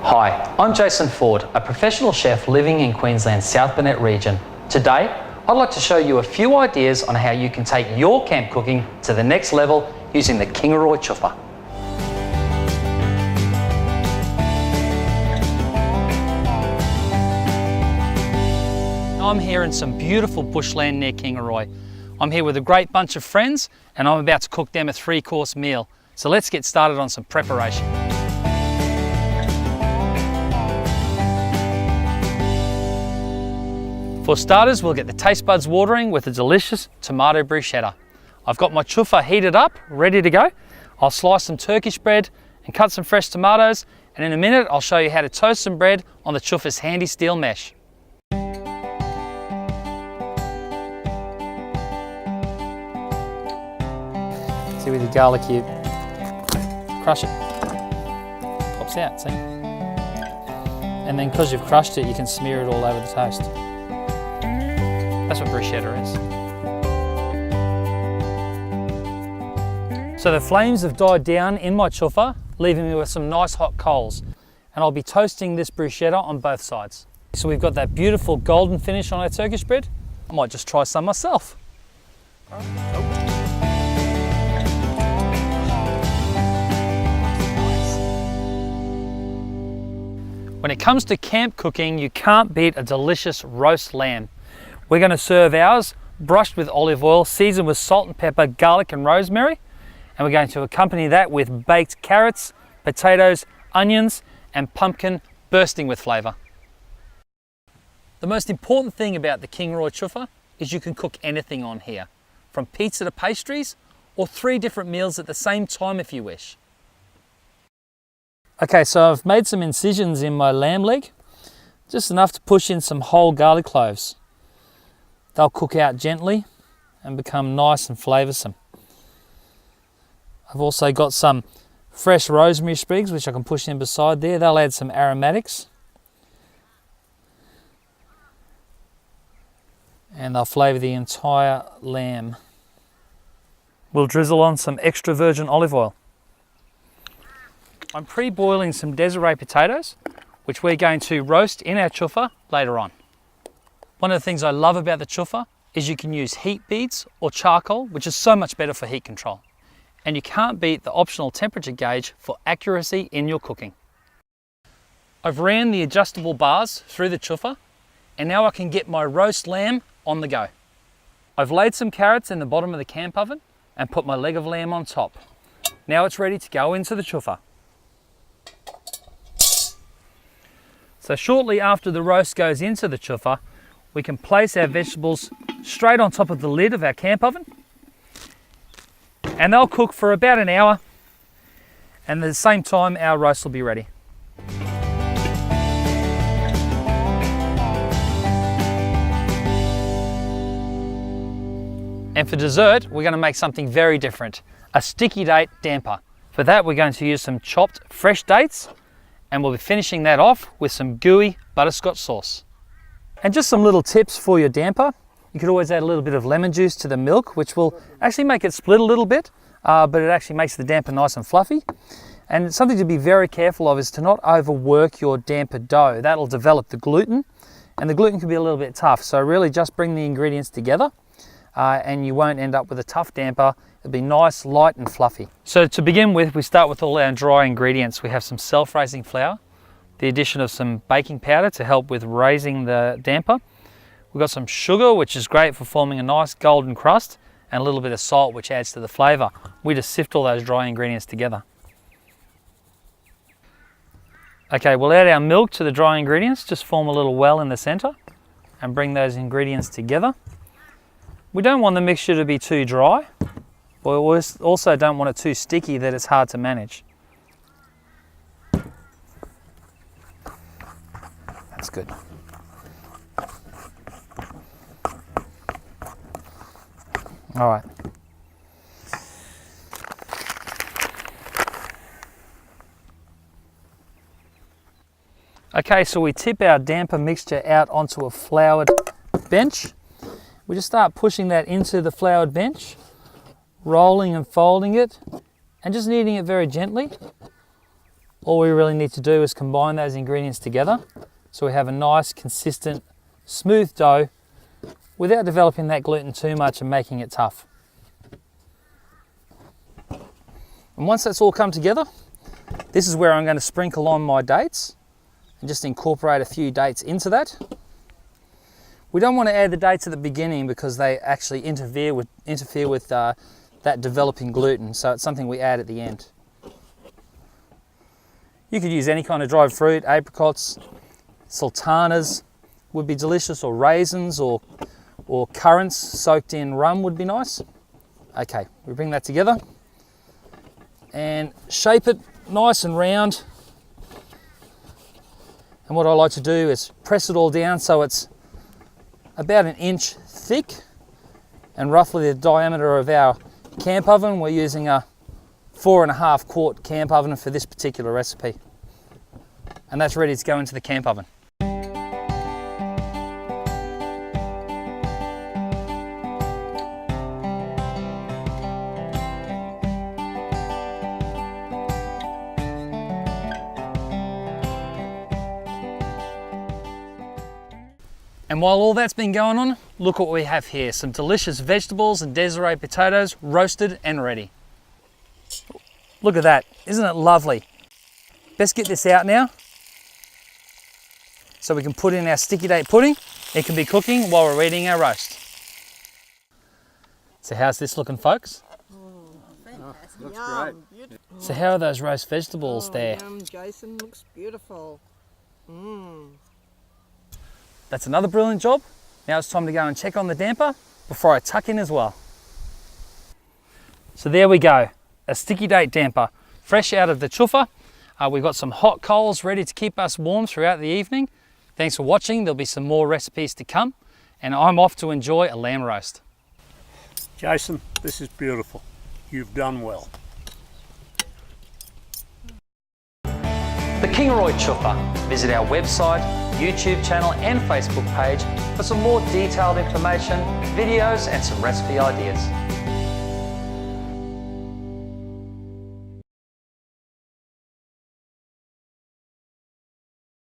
Hi, I'm Jason Ford, a professional chef living in Queensland's South Burnett region. Today, I'd like to show you a few ideas on how you can take your camp cooking to the next level using the Kingaroy Choofer. I'm here in some beautiful bushland near Kingaroy. I'm here with a great bunch of friends and I'm about to cook them a 3-course meal. So let's get started on some preparation. For starters, we'll get the taste buds watering with a delicious tomato bruschetta. I've got my choofer heated up, ready to go. I'll slice some Turkish bread and cut some fresh tomatoes, and in a minute I'll show you how to toast some bread on the choofer's handy steel mesh. See, with the garlic you crush it, pops out, see? And then because you've crushed it, you can smear it all over the toast. That's what bruschetta is. So the flames have died down in my choofer, leaving me with some nice hot coals. And I'll be toasting this bruschetta on both sides. So we've got that beautiful golden finish on our Turkish bread. I might just try some myself. When it comes to camp cooking, you can't beat a delicious roast lamb. We're going to serve ours brushed with olive oil, seasoned with salt and pepper, garlic and rosemary. And we're going to accompany that with baked carrots, potatoes, onions and pumpkin bursting with flavour. The most important thing about the Kingaroy Choofer is you can cook anything on here, from pizza to pastries or 3 different meals at the same time if you wish. Okay, so I've made some incisions in my lamb leg, just enough to push in some whole garlic cloves. They'll cook out gently and become nice and flavoursome. I've also got some fresh rosemary sprigs which I can push in beside there. They'll add some aromatics. And they'll flavour the entire lamb. We'll drizzle on some extra virgin olive oil. I'm pre-boiling some Desiree potatoes, which we're going to roast in our choofer later on. One of the things I love about the choofer is you can use heat beads or charcoal, which is so much better for heat control. And you can't beat the optional temperature gauge for accuracy in your cooking. I've ran the adjustable bars through the choofer, and now I can get my roast lamb on the go. I've laid some carrots in the bottom of the camp oven and put my leg of lamb on top. Now it's ready to go into the choofer. So shortly after the roast goes into the choofer, we can place our vegetables straight on top of the lid of our camp oven, and they'll cook for about an hour, and at the same time our roast will be ready. And for dessert, we're going to make something very different, a sticky date damper. For that, we're going to use some chopped fresh dates, and we'll be finishing that off with some gooey butterscotch sauce. And just some little tips for your damper. You could always add a little bit of lemon juice to the milk, which will actually make it split a little bit, but it actually makes the damper nice and fluffy. And something to be very careful of is to not overwork your damper dough. That'll develop the gluten, and the gluten can be a little bit tough. So really just bring the ingredients together, and you won't end up with a tough damper. It'll be nice, light and fluffy. So to begin with, we start with all our dry ingredients. We have some self-raising flour, the addition of some baking powder to help with raising the damper. We've got some sugar, which is great for forming a nice golden crust, and a little bit of salt, which adds to the flavour. We just sift all those dry ingredients together. Okay, we'll add our milk to the dry ingredients, just form a little well in the centre, and bring those ingredients together. We don't want the mixture to be too dry, but we also don't want it too sticky that it's hard to manage. That's good. All right. Okay, so we tip our damper mixture out onto a floured bench. We just start pushing that into the floured bench, rolling and folding it, and just kneading it very gently. All we really need to do is combine those ingredients together so we have a nice, consistent, smooth dough without developing that gluten too much and making it tough. And once that's all come together, this is where I'm going to sprinkle on my dates and just incorporate a few dates into that. We don't want to add the dates at the beginning because they actually interfere with that developing gluten, so it's something we add at the end. You could use any kind of dried fruit, apricots, sultanas would be delicious, or raisins, or currants soaked in rum would be nice. Okay, we bring that together and shape it nice and round. And what I like to do is press it all down so it's about 1 inch thick and roughly the diameter of our camp oven. We're using a 4.5 quart camp oven for this particular recipe. And that's ready to go into the camp oven. And while all that's been going on, look what we have here. Some delicious vegetables and Desiree potatoes roasted and ready. Look at that, isn't it lovely? Let's get this out now so we can put in our sticky date pudding. It can be cooking while we're eating our roast. So how's this looking, folks? Fantastic. Looks great. So how are those roast vegetables there? Yum, Jason, looks beautiful. That's another brilliant job. Now it's time to go and check on the damper before I tuck in as well. So there we go, a sticky date damper, fresh out of the choofer. We've got some hot coals ready to keep us warm throughout the evening. Thanks for watching. There'll be some more recipes to come, and I'm off to enjoy a lamb roast. Jason, this is beautiful. You've done well. The Kingaroy Choofer. Visit our website, YouTube channel and Facebook page for some more detailed information, videos and some recipe ideas.